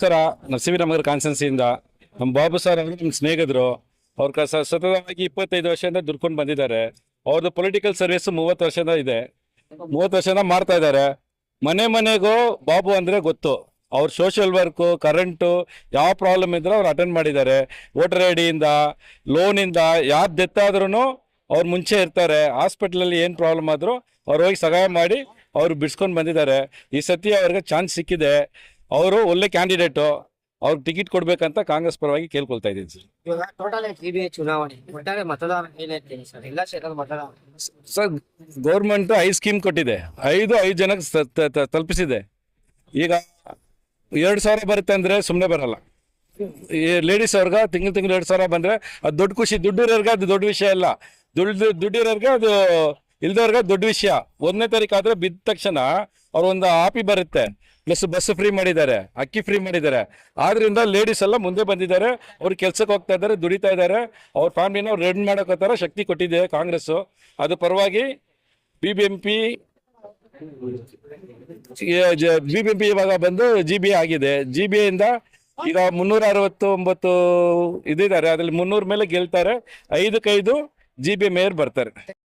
ಸರ ನರಸಿಂಹರಾಮನಗರ ಕಾನ್ಸ್ಟೆನ್ಸಿಯಿಂದ ನಮ್ಮ ಬಾಬು ಸರ್ ಅವರು ನಮ್ಮ ಸ್ನೇಹಿತರು. ಅವ್ರ ಸತತವಾಗಿ 25 ವರ್ಷದಿಂದ ದುಡ್ಕೊಂಡು ಬಂದಿದ್ದಾರೆ. ಅವ್ರದ್ದು ಪೊಲಿಟಿಕಲ್ ಸರ್ವಿಸ್ 30 ವರ್ಷದ ಇದೆ. 30 ವರ್ಷದ ಮಾಡ್ತಾ ಇದ್ದಾರೆ. ಮನೆ ಮನೆಗೂ ಬಾಬು ಅಂದ್ರೆ ಗೊತ್ತು. ಅವ್ರ ಸೋಷಿಯಲ್ ವರ್ಕು, ಕರೆಂಟು, ಯಾವ ಪ್ರಾಬ್ಲಮ್ ಇದ್ರೂ ಅವ್ರು ಅಟೆಂಡ್ ಮಾಡಿದ್ದಾರೆ. ವೋಟರ್ ಐ ಡಿಯಿಂದ, ಲೋನಿಂದ ಯಾರು ಡೆತ್ ಆದ್ರೂ ಅವ್ರು ಮುಂಚೆ ಇರ್ತಾರೆ. ಹಾಸ್ಪಿಟ್ಲಲ್ಲಿ ಏನು ಪ್ರಾಬ್ಲಮ್ ಆದರೂ ಅವ್ರು ಹೋಗಿ ಸಹಾಯ ಮಾಡಿ ಅವ್ರು ಬಿಡಿಸ್ಕೊಂಡು ಬಂದಿದ್ದಾರೆ. ಈ ಸತಿ ಅವ್ರಿಗೆ ಚಾನ್ಸ್ ಸಿಕ್ಕಿದೆ. ಅವರು ಒಳ್ಳೆ ಕ್ಯಾಂಡಿಡೇಟು. ಅವ್ರಿಗೆ ಟಿಕೆಟ್ ಕೊಡ್ಬೇಕಂತ ಕಾಂಗ್ರೆಸ್ ಪರವಾಗಿ ಕೇಳ್ಕೊಳ್ತಾ ಇದ್ದೀನಿ ಸರ್. ಇವಾಗ ಟೋಟಲ್ ಸಿಬಿಐ ಚುನಾವಣೆ ಒಟ್ಟಾರೆ ಮತದಾನ ಏನೈತೆ ಸರ್? ಎಲ್ಲ ಕ್ಷೇತ್ರದ ಮತದಾನ ಸರ್, ಗೌರ್ಮೆಂಟ್ 5 ಸ್ಕೀಮ್ ಕೊಟ್ಟಿದೆ. 5 ಜನಕ್ಕೆ ತಲುಪಿಸಿದೆ. ಈಗ 2,000 ಬರುತ್ತೆ ಅಂದರೆ ಸುಮ್ಮನೆ ಬರಲ್ಲ. ಈ ಲೇಡೀಸ್ ಅವ್ರಿಗೆ ತಿಂಗಳು 2,000 ಬಂದರೆ ಅದು ದೊಡ್ಡ ಖುಷಿ. ದುಡ್ಡಿರೋರ್ಗೆ ಅದು ದೊಡ್ಡ ವಿಷಯ ಇಲ್ಲ. ದುಡ್ಡಿರೋರ್ಗೆ ಅದು ಇಲ್ದವ್ರಿಗೆ ದೊಡ್ಡ ವಿಷಯ. 1ನೇ ತಾರೀಕು ಆದರೆ ಬಿದ್ದ ತಕ್ಷಣ ಅವ್ರೊಂದು ಆಪಿ ಬರುತ್ತೆ. ಪ್ಲಸ್ ಬಸ್ ಫ್ರೀ ಮಾಡಿದ್ದಾರೆ, ಅಕ್ಕಿ ಫ್ರೀ ಮಾಡಿದ್ದಾರೆ. ಆದ್ರಿಂದ ಲೇಡೀಸ್ ಎಲ್ಲ ಮುಂದೆ ಬಂದಿದ್ದಾರೆ. ಅವ್ರು ಕೆಲ್ಸಕ್ಕೆ ಹೋಗ್ತಾ ಇದ್ದಾರೆ, ದುಡಿತಾ ಇದ್ದಾರೆ. ಅವ್ರ ಫ್ಯಾಮಿಲಿನ ಅವ್ರು ರೆಡ್ ಮಾಡೋಕೋತಾರ ಶಕ್ತಿ ಕೊಟ್ಟಿದೆ ಕಾಂಗ್ರೆಸ್ಸು. ಅದು ಪರವಾಗಿ BBMP ಇವಾಗ ಬಂದು GBA ಆಗಿದೆ. GBA ಇಂದ ಈಗ 369 ಇದಿದ್ದಾರೆ. ಅದ್ರಲ್ಲಿ 300 ಮೇಲೆ ಗೆಲ್ತಾರೆ. 5ಕ್ಕೆ 5 GBA ಮೇಯರ್ ಬರ್ತಾರೆ.